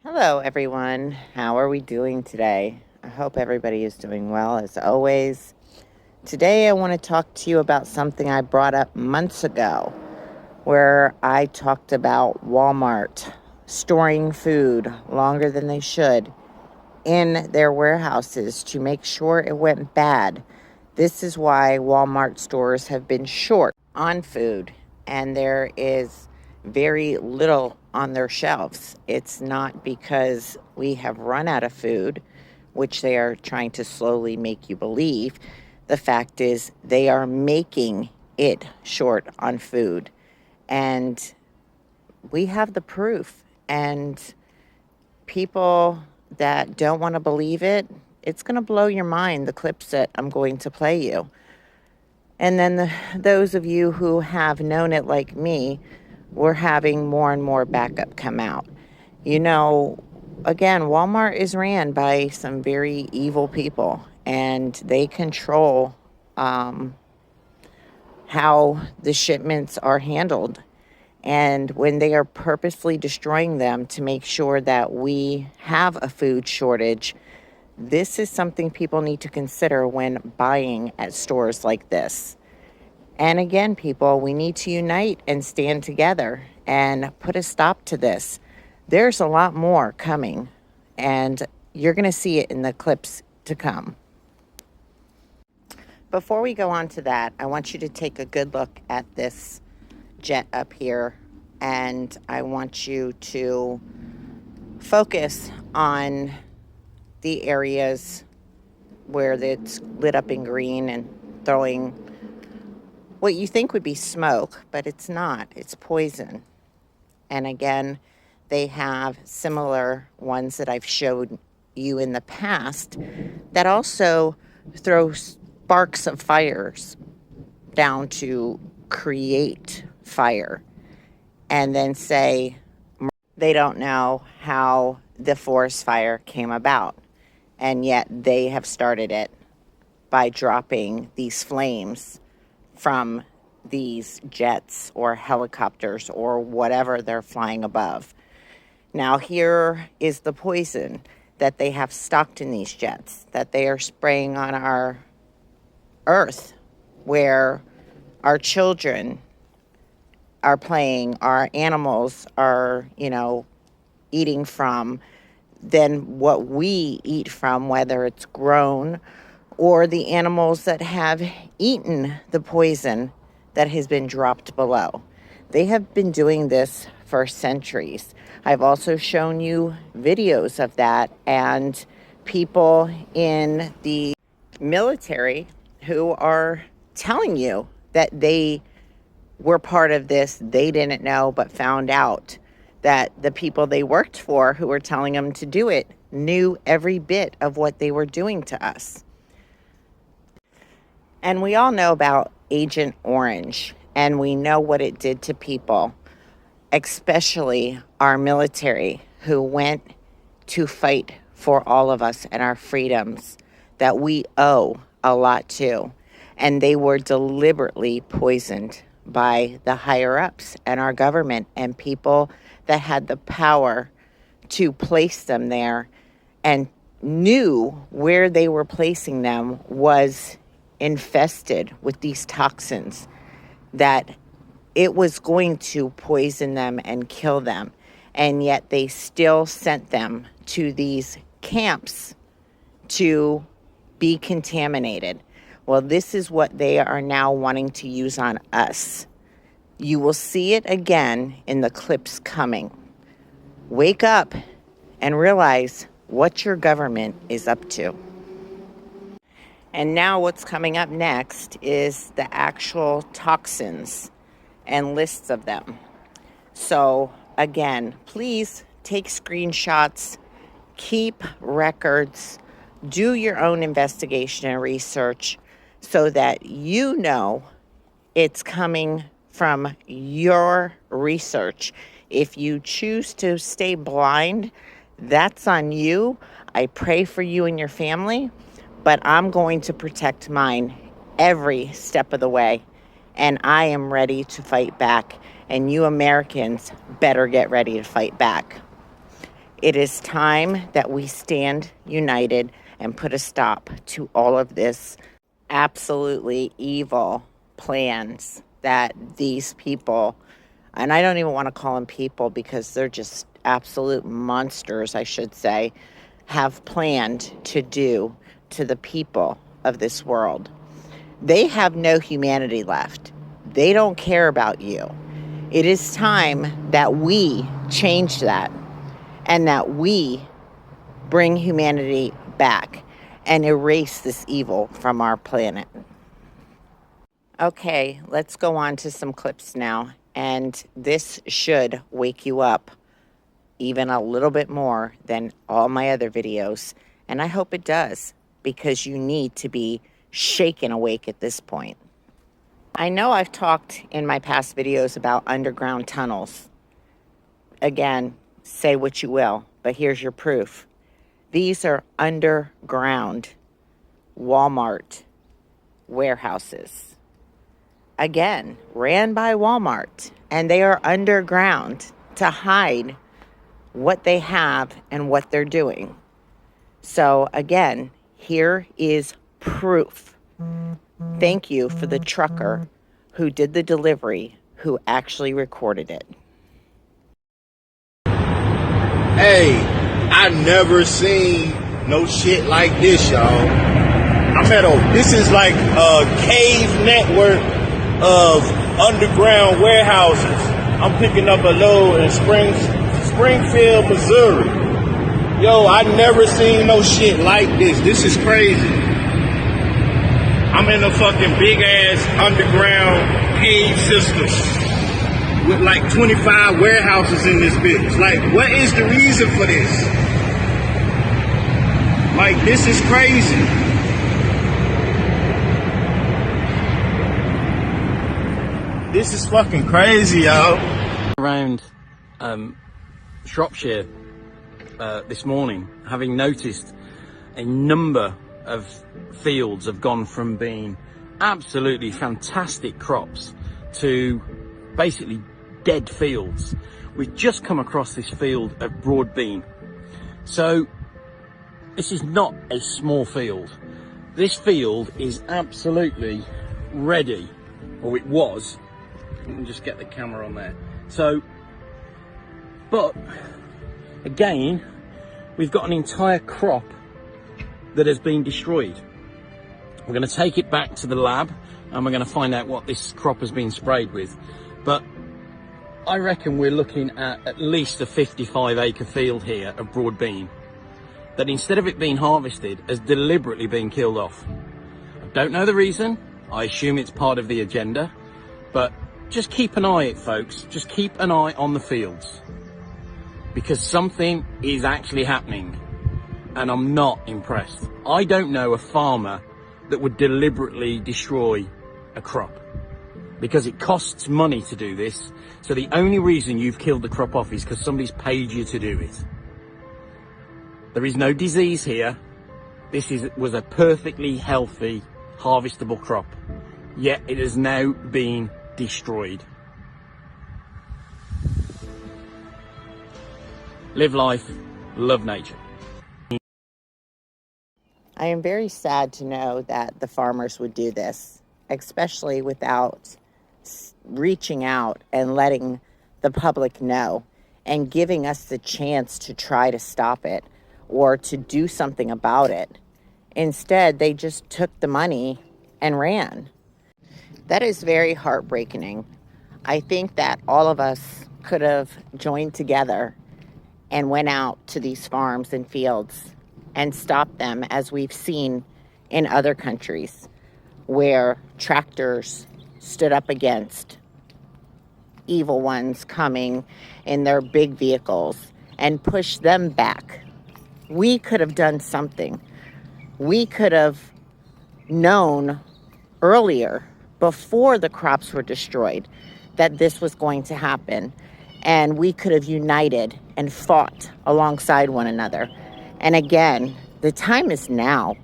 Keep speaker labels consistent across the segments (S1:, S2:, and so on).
S1: Hello, everyone. How are we doing today? I hope everybody is doing well as always. Today, I want to talk to you about something I brought up months ago, where I talked about Walmart storing food longer than they should in their warehouses to make sure it went bad. This is why Walmart stores have been short on food, and there is very little on their shelves. It's not because we have run out of food, which they are trying to slowly make you believe. The fact is, they are making it short on food, and we have the proof. And people that don't want to believe it, it's going to blow your mind, the clips that I'm going to play you. And then those of you who have known it like me, we're having more and more backup come out. You know, again, Walmart is ran by some very evil people, and they control how the shipments are handled. And when they are purposely destroying them to make sure that we have a food shortage, this is something people need to consider when buying at stores like this. And again, people, we need to unite and stand together and put a stop to this. There's a lot more coming, and you're going to see it in the clips to come. Before we go on to that, I want you to take a good look at this jet up here, and I want you to focus on the areas where it's lit up in green and throwing what you think would be smoke, but it's not. It's poison. And again, they have similar ones that I've showed you in the past that also throw sparks of fires down to create fire, and then say they don't know how the forest fire came about, and yet they have started it by dropping these flames from these jets or helicopters or whatever they're flying above. Now, here is the poison that they have stocked in these jets that they are spraying on our earth, where our children are playing, our animals are, eating from, than what we eat from, whether it's grown or the animals that have eaten the poison that has been dropped below. They have been doing this for centuries. I've also shown you videos of that, and people in the military who are telling you that they were part of this. They didn't know, but found out that the people they worked for who were telling them to do it knew every bit of what they were doing to us. And we all know about Agent Orange, and we know what it did to people, especially our military who went to fight for all of us and our freedoms that we owe a lot to. And they were deliberately poisoned by the higher ups and our government and people that had the power to place them there and knew where they were placing them was infested with these toxins, that it was going to poison them and kill them. And yet they still sent them to these camps to be contaminated. Well, this is what they are now wanting to use on us. You will see it again in the clips coming. Wake up and realize what your government is up to. And now what's coming up next is the actual toxins and lists of them. So again, please take screenshots, keep records, do your own investigation and research so that you know it's coming from your research. If you choose to stay blind, that's on you. I pray for you and your family, but I'm going to protect mine every step of the way. And I am ready to fight back. And you Americans better get ready to fight back. It is time that we stand united and put a stop to all of this absolutely evil plans that these people, and I don't even want to call them people because they're just absolute monsters, I should say, have planned to do to the people of this world. They have no humanity left. They don't care about you. It is time that we change that and that we bring humanity back and erase this evil from our planet. Okay, let's go on to some clips now. And this should wake you up even a little bit more than all my other videos. And I hope it does, because you need to be shaken awake at this point. I know I've talked in my past videos about underground tunnels. Again, say what you will, but here's your proof. These are underground Walmart warehouses. Again, ran by Walmart, and they are underground to hide what they have and what they're doing. So again, here is proof. Thank you for the trucker who did the delivery, who actually recorded it.
S2: Hey, I never seen no shit like this, y'all. This is like a cave network of underground warehouses. I'm picking up a load in Springfield, Missouri. Yo, I never seen no shit like this. This is crazy. I'm in a fucking big ass underground cave system with like 25 warehouses in this bitch. Like, what is the reason for this? Like, this is crazy. This is fucking crazy, y'all.
S3: Around Shropshire this morning, having noticed a number of fields have gone from being absolutely fantastic crops to basically dead fields. We've just come across this field of broad bean. So this is not a small field. This field is absolutely ready, or it was. Let me just get the camera on there. So, but again, we've got an entire crop that has been destroyed. We're going to take it back to the lab and we're going to find out what this crop has been sprayed with. But I reckon we're looking at least a 55-acre field here of broad bean that, instead of it being harvested, has deliberately been killed off. I don't know the reason. I assume it's part of the agenda, but just keep an eye on it, folks. Just keep an eye on the fields, because something is actually happening and I'm not impressed. I don't know a farmer that would deliberately destroy a crop, because it costs money to do this. So the only reason you've killed the crop off is because somebody's paid you to do it. There is no disease here. This was a perfectly healthy, harvestable crop, yet it has now been destroyed. Live life, love nature.
S1: I am very sad to know that the farmers would do this, especially without reaching out and letting the public know and giving us the chance to try to stop it or to do something about it. Instead, they just took the money and ran. That is very heartbreaking. I think that all of us could have joined together and went out to these farms and fields and stopped them, as we've seen in other countries where tractors stood up against evil ones coming in their big vehicles and pushed them back. We could have done something. We could have known earlier, before the crops were destroyed, that this was going to happen. And we could have united and fought alongside one another. And again, the time is now.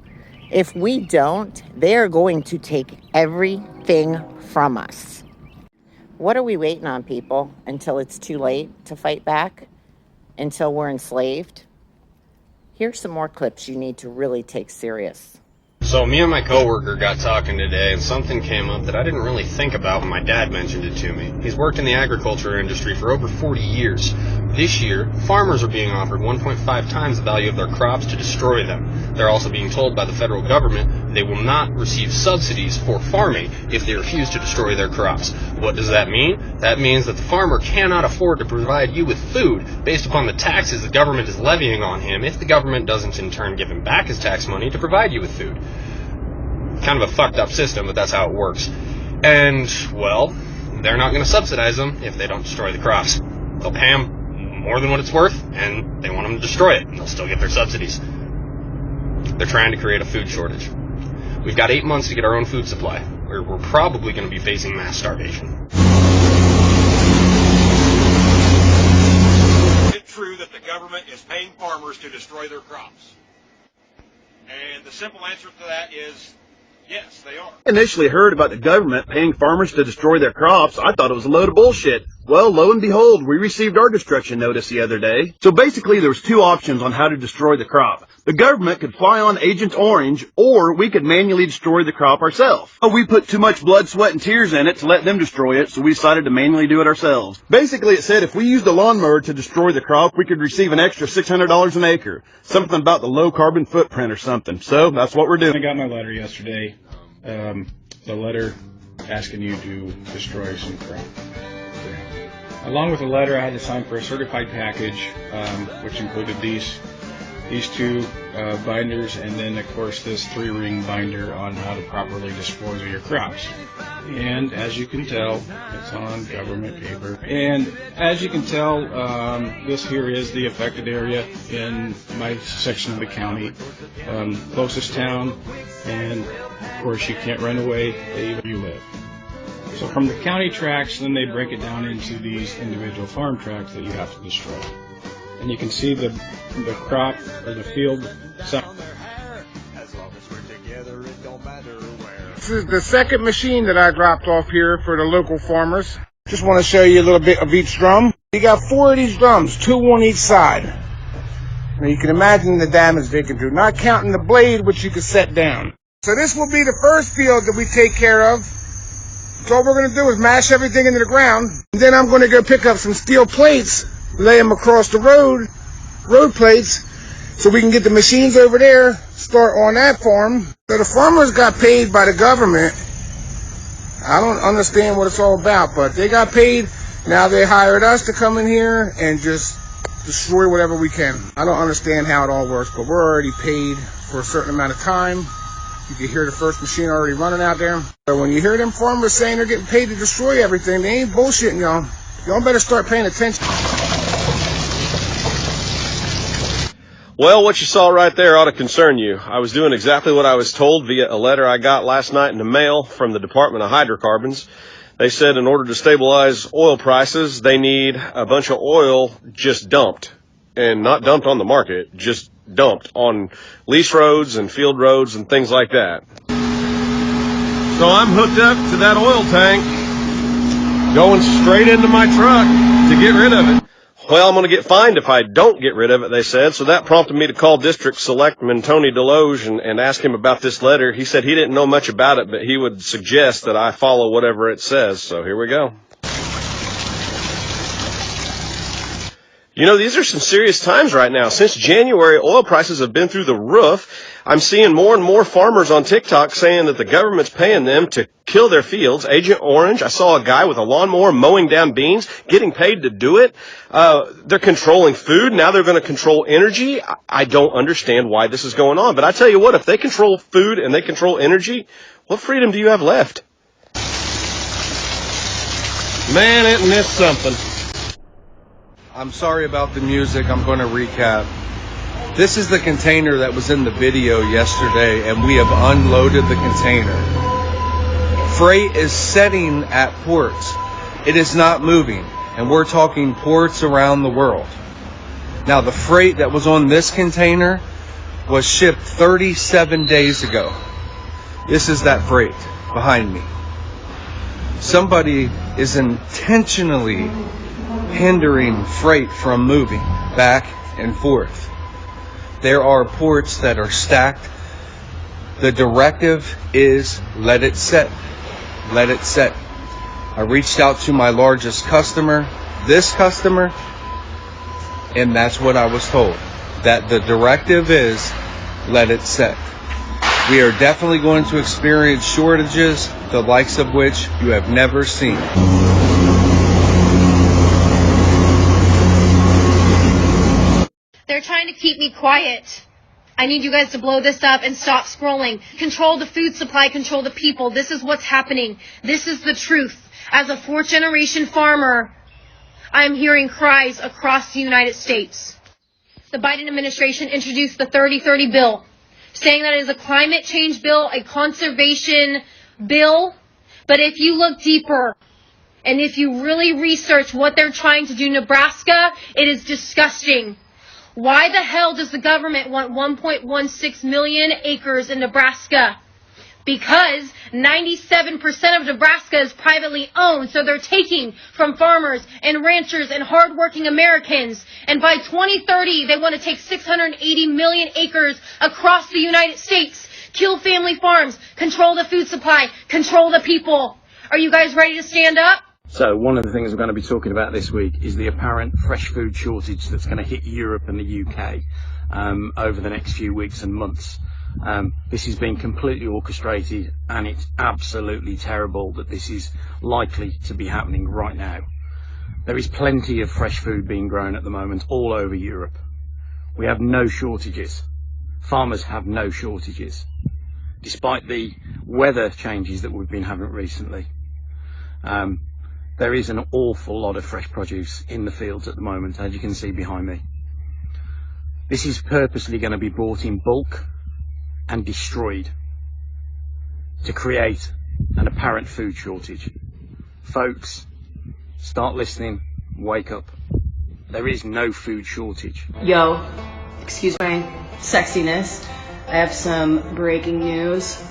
S1: If we don't, they are going to take everything from us. What are we waiting on, people, until it's too late to fight back? until we're enslaved? Here's some more clips you need to really take serious.
S4: So me and my coworker got talking today, and something came up that I didn't really think about when my dad mentioned it to me. He's worked in the agriculture industry for over 40 years. This year, farmers are being offered 1.5 times the value of their crops to destroy them. They're also being told by the federal government they will not receive subsidies for farming if they refuse to destroy their crops. What does that mean? That means that the farmer cannot afford to provide you with food based upon the taxes the government is levying on him if the government doesn't in turn give him back his tax money to provide you with food. Kind of a fucked up system, but that's how it works. And, well, they're not going to subsidize them if they don't destroy the crops. They'll pay them more than what it's worth, and they want them to destroy it, and they'll still get their subsidies. They're trying to create a food shortage. We've got 8 months to get our own food supply, or we're probably going to be facing mass starvation.
S5: Is it true that the government is paying farmers to destroy their crops? And the simple answer to that is yes, they are.
S6: Initially heard about the government paying farmers to destroy their crops, I thought it was a load of bullshit. Well, lo and behold, we received our destruction notice the other day. So basically there was two options on how to destroy the crop. The government could fly on Agent Orange, or we could manually destroy the crop ourselves. But we put too much blood, sweat, and tears in it to let them destroy it, so we decided to manually do it ourselves. Basically, it said if we used a lawnmower to destroy the crop, we could receive an extra $600 an acre. Something about the low carbon footprint or something. So that's what we're doing.
S7: I got my letter yesterday. The letter asking you to destroy some crop. Along with the letter, I had to sign for a certified package, which included these two binders, and then of course this 3-ring binder on how to properly dispose of your crops. And as you can tell, it's on government paper. And as you can tell, this here is the affected area in my section of the county, closest town, and of course you can't run away where you live. So from the county tracts, then they break it down into these individual farm tracts that you have to destroy. And you can see the crop or the field.
S8: This is the second machine that I dropped off here for the local farmers. Just want to show you a little bit of each drum. You got 4 of these drums, 2 on each side. Now you can imagine the damage they can do, not counting the blade which you can set down. So this will be the first field that we take care of. So all we're going to do is mash everything into the ground. And then I'm going to go pick up some steel plates, lay them across the road plates, so we can get the machines over there, start on that farm. So the farmers got paid by the government. I don't understand what it's all about, but they got paid. Now they hired us to come in here and just destroy whatever we can. I don't understand how it all works, but we're already paid for a certain amount of time. You can hear the first machine already running out there. So when you hear them farmers saying they're getting paid to destroy everything, they ain't bullshitting y'all. Y'all better start paying attention.
S9: Well, what you saw right there ought to concern you. I was doing exactly what I was told via a letter I got last night in the mail from the Department of Hydrocarbons. They said in order to stabilize oil prices, they need a bunch of oil just dumped. And not dumped on the market, just dumped on lease roads and field roads and things like that. So I'm hooked up to that oil tank, going straight into my truck to get rid of it. Well, I'm going to get fined if I don't get rid of it, they said. So that prompted me to call District Selectman Tony Deloge and ask him about this letter. He said he didn't know much about it, but he would suggest that I follow whatever it says. So here we go. You know, these are some serious times right now. Since January, oil prices have been through the roof. I'm seeing more and more farmers on TikTok saying that the government's paying them to kill their fields. Agent Orange, I saw a guy with a lawnmower mowing down beans, getting paid to do it. They're controlling food. Now they're going to control energy. I don't understand why this is going on. But I tell you what, if they control food and they control energy, what freedom do you have left? Man, isn't this something?
S10: I'm sorry about the music. I'm going to recap. This is the container that was in the video yesterday, and we have unloaded the container. Freight is setting at ports. It is not moving, and we're talking ports around the world. Now, the freight that was on this container was shipped 37 days ago. This is that freight behind me. Somebody is intentionally hindering freight from moving back and forth. There are ports that are stacked. The directive is let it set. Let it set. I reached out to my largest customer, this customer, and that's what I was told. That the directive is let it set. We are definitely going to experience shortages, the likes of which you have never seen.
S11: They're trying to keep me quiet. I need you guys to blow this up and stop scrolling. Control the food supply, control the people. This is what's happening. This is the truth. As a fourth-generation farmer, I'm hearing cries across the United States. The Biden administration introduced the 3030 bill, saying that it is a climate change bill, a conservation bill. But if you look deeper, and if you really research what they're trying to do in Nebraska, it is disgusting. Why the hell does the government want 1.16 million acres in Nebraska? Because 97% of Nebraska is privately owned, so they're taking from farmers and ranchers and hardworking Americans. And by 2030, they want to take 680 million acres across the United States, kill family farms, control the food supply, control the people. Are you guys ready to stand up?
S3: So one of the things we're going to be talking about this week is the apparent fresh food shortage that's going to hit Europe and the UK over the next few weeks and months. This has been completely orchestrated, and it's absolutely terrible that this is likely to be happening right now. There is plenty of fresh food being grown at the moment all over Europe. We have no shortages. Farmers have no shortages, despite the weather changes that we've been having recently. There is an awful lot of fresh produce in the fields at the moment, as you can see behind me. This is purposely going to be bought in bulk and destroyed to create an apparent food shortage. Folks, start listening, wake up. There is no food shortage.
S12: Yo, excuse my sexiness. I have some breaking news.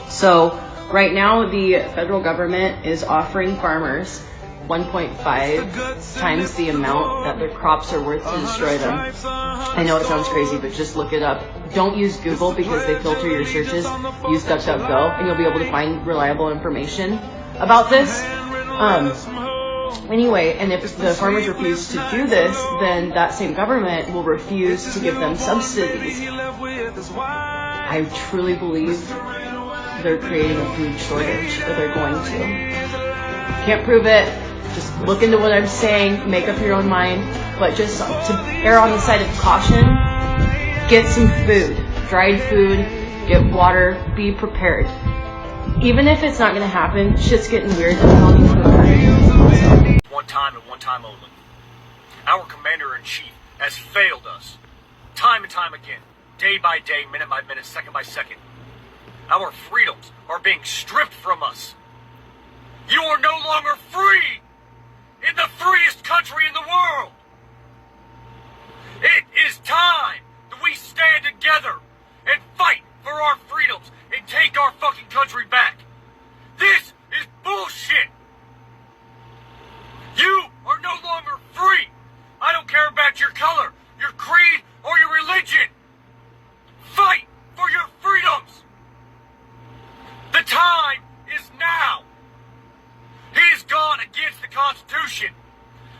S12: So, right now the federal government is offering farmers 1.5 times the amount that their crops are worth to destroy them. I know it sounds crazy, but just look it up. Don't use Google because they filter your searches. Use DuckDuckGo and you'll be able to find reliable information about this. Anyway, and if the farmers refuse to do this, then that same government will refuse to give them subsidies. I truly believe they're creating a food shortage, or they're going to. Can't prove it. Just look into what I'm saying, make up your own mind. But just to err on the side of caution, get some food, dried food, get water, be prepared. Even if it's not going to happen, shit's getting weird.
S13: One time and one time only. Our commander-in-chief has failed us. Time and time again. Day by day, minute by minute, second by second. Our freedoms are being stripped from us. You are no longer free in the freest country in the world. It is time that we stand together and fight for our freedoms and take our fucking country back. This is bullshit. You are no longer free. I don't care about your color, your creed, or your religion. Fight for your freedoms. The time is now. He has gone against the Constitution.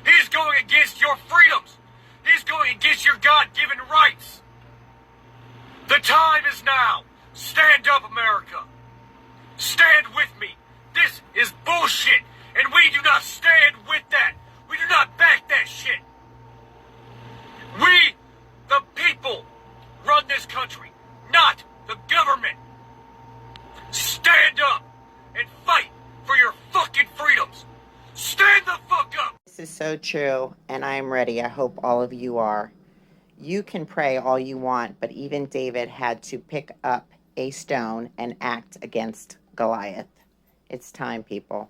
S13: He is going against your freedoms. He is going against your God-given rights. The time is now. Stand up, America. Stand with me. This is bullshit, and we do not stand with that. We do not back that shit. We, the people, run this country, not the government. Stand up and fight for your fucking freedoms. Stand the fuck up.
S1: This is so true, and I am ready. I hope all of you are. You can pray all you want, but even David had to pick up a stone and act against Goliath. It's time, people.